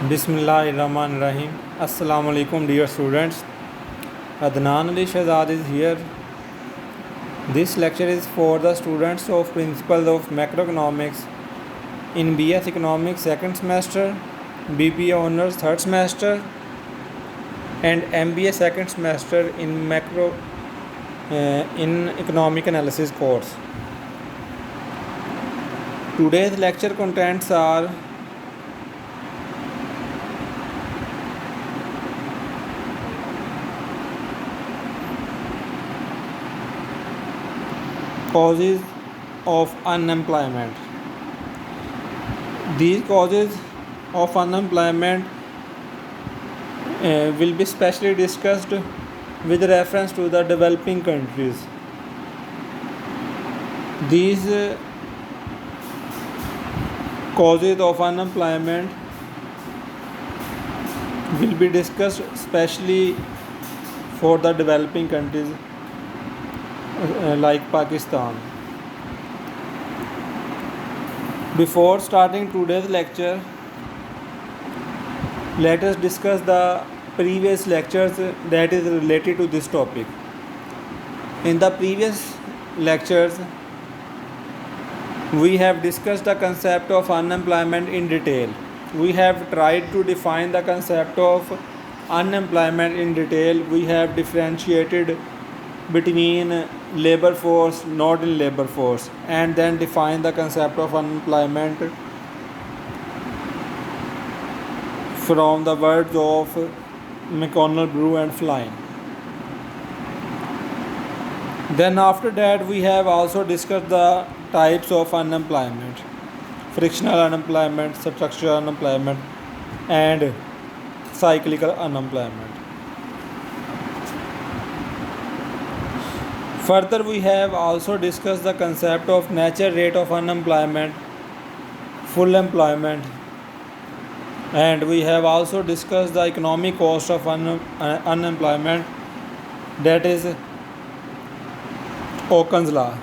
Bismillahirrahmanirrahim. Assalamu alaikum, dear students. Adnan Ali Shahzad is here. This lecture is for the students of Principles of Macroeconomics in BS Economics second semester, BBA Honors third semester, and MBA second semester in Economic Analysis course. Today's lecture contents are causes of unemployment. These causes of unemployment will be specially discussed with reference to the developing countries. These causes of unemployment will be discussed especially for the developing countries like Pakistan. Before starting today's lecture, let us discuss the previous lectures that is related to this topic. In the previous lectures, we have discussed the concept of unemployment in detail. We have tried to define the concept of unemployment in detail. We have differentiated between labor force, not in labor force, and then define the concept of unemployment from the words of McConnell, Brew and Flynn. Then after that we have also discussed the types of unemployment: frictional unemployment, structural unemployment, and cyclical unemployment. Further, we have also discussed the concept of natural rate of unemployment, full employment, and we have also discussed the economic cost of unemployment, that is Okun's law.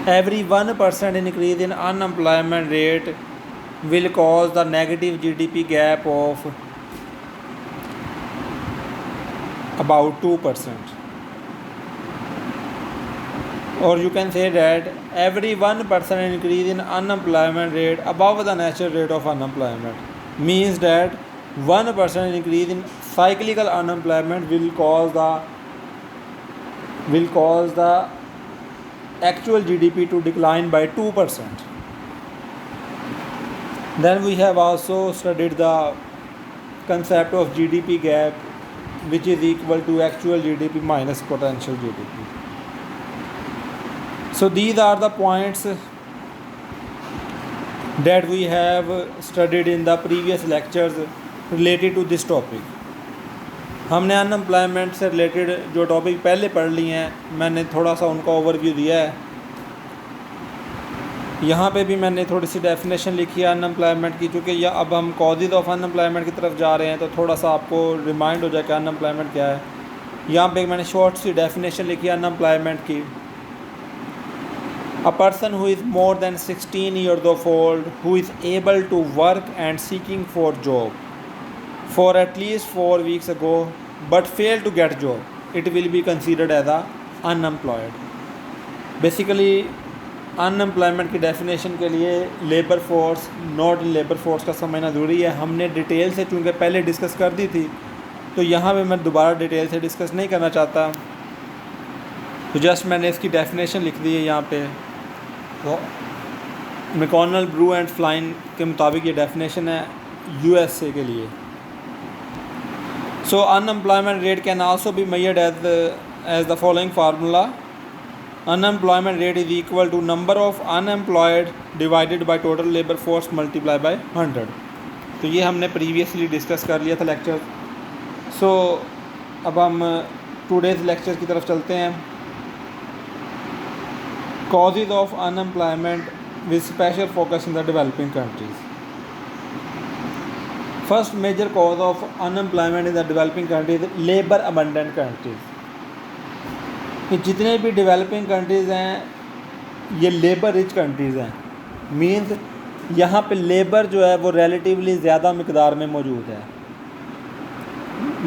Every 1% increase in unemployment rate will cause the negative GDP gap of about 2%. Or you can say that every 1% increase in unemployment rate above the natural rate of unemployment means that 1% increase in cyclical unemployment will cause the actual GDP to decline by 2%. Then we have also studied the concept of GDP gap, which is equal to actual GDP minus potential GDP. So these are the points that we have studied in the previous lectures related to this topic. हमने unemployment से related जो topic पहले पढ़ लिए हैं, मैंने थोड़ा सा उनका ओवरव्यू दिया है. यहाँ पे भी मैंने थोड़ी सी डेफिनेशन लिखी है अनएम्प्लॉयमेंट की, चूँकि यह अब हम कॉजेज़ ऑफ अनएम्प्लॉयमेंट की तरफ जा रहे हैं तो थोड़ा सा आपको रिमाइंड हो जाए कि अनएम्प्लॉयमेंट क्या है. यहाँ पे मैंने शॉर्ट सी डेफिनेशन लिखी है अनएम्प्लॉयमेंट की. A person who is more than 16 years of old, who is able to work and seeking for job for at least 4 weeks ago but failed to get job, it will be considered as a unemployed. Basically unemployment की definition के लिए labour force, not labour force का समझना ज़रूरी है. हमने detail से चूँकि पहले डिस्कस कर दी थी तो यहाँ पे मैं दोबारा डिटेल से डिस्कस नहीं करना चाहता, तो जस्ट मैंने इसकी डेफिनेशन लिख दी है यहाँ पे. तो मैकॉनल, ब्रू एंड फ्लाइन के मुताबिक ये डेफिनेशन है USA के लिए. So unemployment rate can also be measured as the following formula. Unemployment rate is equal to number of unemployed divided by total labour force multiply by 100. तो ये हमने प्रीवियसली डिस्कस कर लिया था लेक्चर. सो अब हम टुडेज़ लेक्चर की तरफ चलते हैं. Causes of unemployment with special focus in the developing countries. First major cause of unemployment in the developing countries is labor abundant countries. कि जितने भी डेवलपिंग कंट्रीज़ हैं ये लेबर रिच कंट्रीज़ हैं. मीन्स यहाँ पे लेबर जो है वो रिलेटिवली ज़्यादा मिकदार में मौजूद है,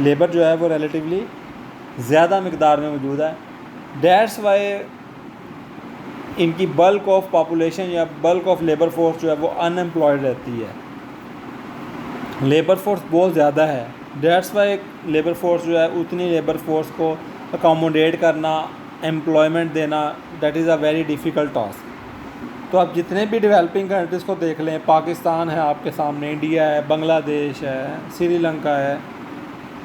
लेबर जो है वो रिलेटिवली ज़्यादा मिकदार में मौजूद है। दैट्स वाई इनकी बल्क ऑफ पॉपुलेशन या बल्क ऑफ लेबर फोर्स जो है वो अनएम्प्लॉयड रहती है। लेबर फोर्स बहुत ज़्यादा है, दैट्स वाई लेबर फोर्स जो है उतनी लेबर फोर्स को अकोमोडेट करना, एम्प्लॉयमेंट देना, that is a very difficult task. तो आप जितने भी डेवलपिंग कंट्रीज़ को देख लें, पाकिस्तान है आपके सामने, इंडिया है, बांग्लादेश है, श्रीलंका है,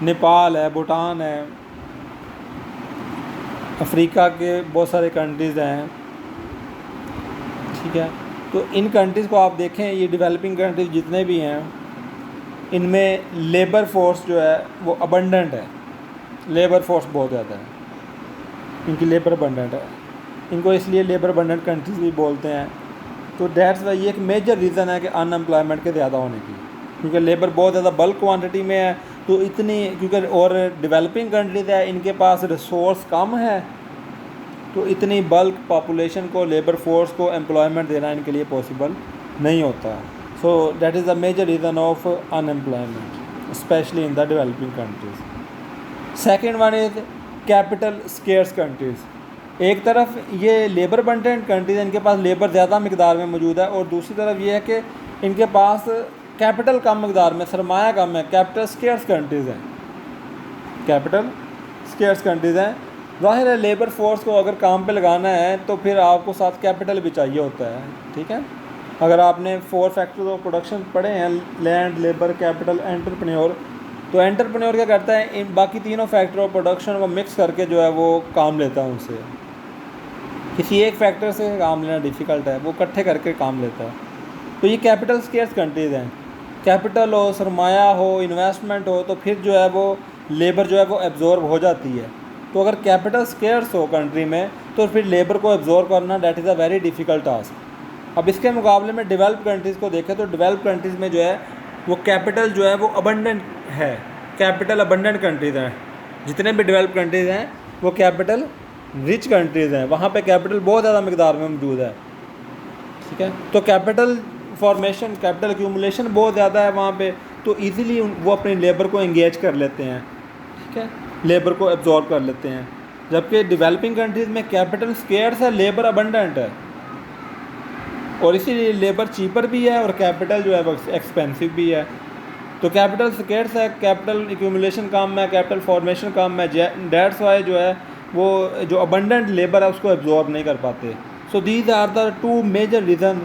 नेपाल है, भूटान है, अफ्रीका के बहुत सारे कंट्रीज़ हैं, ठीक है। तो इन कंट्रीज़ को आप देखें, ये डेवलपिंग कंट्रीज़ जितने भी हैं इनमें लेबर फोर्स जो है वो अबंडेंट है, लेबर फोर्स बहुत ज़्यादा है, इनकी लेबर अबंडेंट है, इनको इसलिए लेबर अबंडेंट कंट्रीज़ भी बोलते हैं। तो दैट्स वाई ये एक मेजर रीज़न है कि अनएम्प्लॉयमेंट के ज़्यादा होने की, क्योंकि लेबर बहुत ज़्यादा बल्क क्वांटिटी में है। तो इतनी, क्योंकि और डेवलपिंग कंट्रीज़ है इनके पास रिसोर्स कम है, तो इतनी बल्क पॉपुलेशन को, लेबर फोर्स को एम्प्लॉयमेंट देना इनके लिए पॉसिबल नहीं होता। So that is the major reason of unemployment specially in the developing countries. Second one is capital scarce countries. एक तरफ ये लेबर अबंडेंट कंट्रीज़, इनके पास लेबर ज़्यादा मिकदार में मौजूद है, और दूसरी तरफ ये है कि इनके पास कैपिटल कम मिकदार में, सरमाया कम है, कैपिटल स्केर्स कंट्रीज़ हैं, कैपिटल स्केर्स कंट्रीज़ हैं। ज़ाहिर है लेबर फोर्स को अगर काम पे लगाना है तो फिर आपको साथ कैपिटल भी चाहिए होता है, ठीक है। अगर आपने 4 फैक्टर्स ऑफ प्रोडक्शन पढ़े हैं, लैंड, लेबर, कैपिटल, एंटरप्रेन्योर, तो एंटरप्रेन्योर क्या करता है, इन बाकी तीनों फैक्टर ऑफ प्रोडक्शन को मिक्स करके जो है वो काम लेता है उनसे। किसी एक फैक्टर से काम लेना डिफ़िकल्ट है, वो इकट्ठे करके काम लेता है। तो ये कैपिटल स्केर्स कंट्रीज़ हैं, कैपिटल हो, सरमाया हो, इन्वेस्टमेंट हो, तो फिर जो है वो लेबर जो है वो एब्जॉर्ब हो जाती है। तो अगर कैपिटल स्केर्स हो कंट्री में तो फिर लेबर को एब्जॉर्ब करना that is a very difficult task. अब इसके मुकाबले में डेवलप कंट्रीज़ को देखें तो डेवलप कंट्रीज़ में जो है वो कैपिटल जो है वो अबंडेंट है, कैपिटल अबंडेंट कंट्रीज़ हैं। जितने भी डेवलप कंट्रीज़ हैं वो कैपिटल रिच कंट्रीज़ हैं, वहाँ पे कैपिटल बहुत ज़्यादा मिकदार में मौजूद है, ठीक है। तो कैपिटल फॉर्मेशन, कैपिटल एक्यूमुलेशन बहुत ज़्यादा है वहाँ पे, तो ईज़िली वो अपनी लेबर को एंगेज कर लेते हैं, ठीक है, लेबर को एब्जॉर्ब कर लेते हैं। जबकि डेवलपिंग कंट्रीज़ में कैपिटल स्केर्स है, लेबर अबंडेंट है, और इसीलिए लेबर चीपर भी है और कैपिटल जो है वो एक्सपेंसिव भी है। तो कैपिटल स्केर्स है, कैपिटल एक्यूमुलेशन कम है, कैपिटल फॉर्मेशन कम है, दैट्स वाई जो है वो जो अबंडेंट लेबर है उसको एब्जॉर्ब नहीं कर पाते। So these are the 2 major reason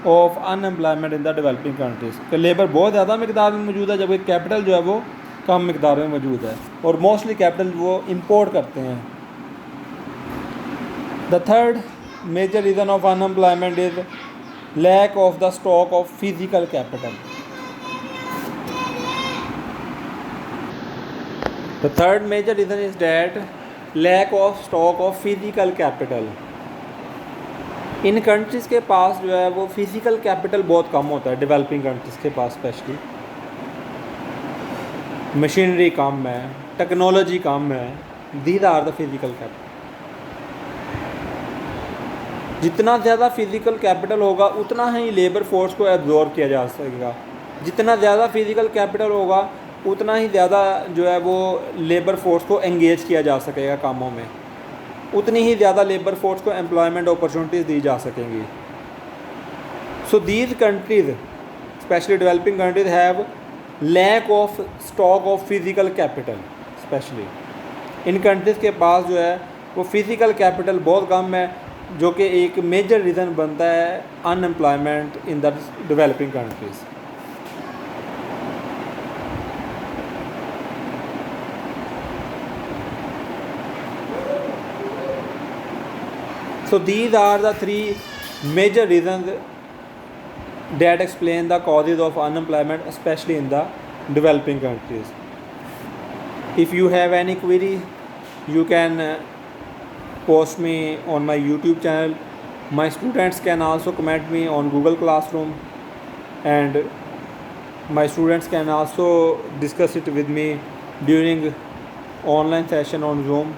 of unemployment in the developing countries कि लेबर बहुत ज़्यादा मिकदार में मौजूद है, जबकि कैपिटल जो है वो कम मिकदार में मौजूद है, और मोस्टली कैपिटल वो इंपोर्ट करते हैं। The third major reason of unemployment is lack of the stock of physical capital. The third major reason is that lack of stock of physical capital. इन कंट्रीज़ के पास जो है वो फिजिकल कैपिटल बहुत कम होता है, डेवलपिंग कंट्रीज़ के पास स्पेशली मशीनरी कम है, टेक्नोलॉजी कम है, these are the physical capital. जितना ज़्यादा फिजिकल कैपिटल होगा उतना ही लेबर फोर्स को एब्जॉर्ब किया जा सकेगा, जितना ज़्यादा फिजिकल कैपिटल होगा उतना ही ज़्यादा जो है वो लेबर फोर्स को एंगेज किया जा सकेगा कामों में, उतनी ही ज़्यादा लेबर फोर्स को एम्प्लॉयमेंट अपॉर्चुनिटीज़ दी जा सकेंगी। So these countries specially developing countries have lack of stock of physical capital. Specially इन कंट्रीज़ के पास जो है वो फिज़िकल कैपिटल बहुत कम है, जो कि एक मेजर रीज़न बनता है unemployment in the developing countries. So these are the 3 major reasons that explain the causes of unemployment, especially in the developing countries. If you have any query, you can post me on my YouTube channel. My students can also comment me on Google Classroom, and my students can also discuss it with me during online session on Zoom.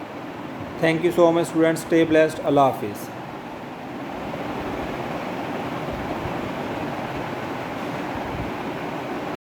Thank you so much students. Stay blessed. Allah Hafiz.